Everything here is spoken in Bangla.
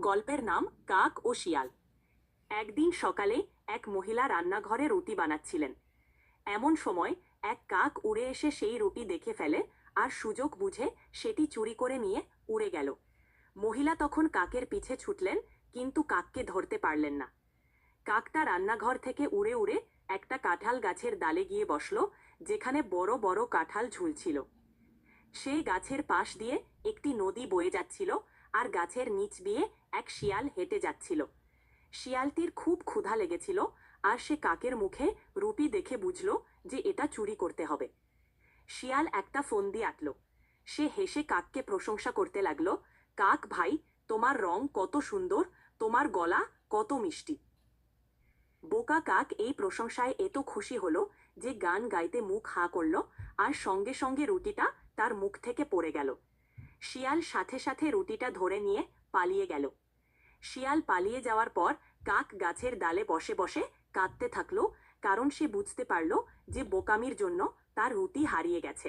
গল্পের নাম কাক ও শিয়াল। একদিন সকালে এক মহিলা রান্নাঘরে রুটি বানাচ্ছিলেন। এমন সময় এক কাক উড়ে এসে সেই রুটি দেখে ফেলে আর সুযোগ বুঝে সেটি চুরি করে নিয়ে উড়ে গেল। মহিলা তখন কাকের পিছে ছুটলেন, কিন্তু কাককে ধরতে পারলেন না। কাকটা রান্নাঘর থেকে উড়ে উড়ে একটা কাঁঠাল গাছের ডালে গিয়ে বসল, যেখানে বড় বড় কাঁঠাল ঝুলছিল। সেই গাছের পাশ দিয়ে একটি নদী বয়ে যাচ্ছিল, আর গাছের নিচ দিয়ে এক শিয়াল হেঁটে যাচ্ছিল। শিয়ালটির খুব ক্ষুধা লেগেছিল, আর সে কাকের মুখে রুটি দেখে বুঝল যে এটা চুরি করতে হবে। শিয়াল একটা ফন্দি আঁটল। সে হেসে কাককে প্রশংসা করতে লাগলো, কাক ভাই, তোমার রং কত সুন্দর, তোমার গলা কত মিষ্টি। বোকা কাক এই প্রশংসায় এত খুশি হলো যে গান গাইতে মুখ হাঁ করল, আর সঙ্গে সঙ্গে রুটিটা তার মুখ থেকে পড়ে গেল। শিয়াল সাথে সাথে রুটিটা ধরে নিয়ে পালিয়ে গেল। শিয়াল পালিয়ে যাওয়ার পর কাক গাছের ডালে বসে বসে কাঁদতে থাকলো, কারণ সে বুঝতে পারল যে বোকামির জন্য তার রুটি হারিয়ে গেছে।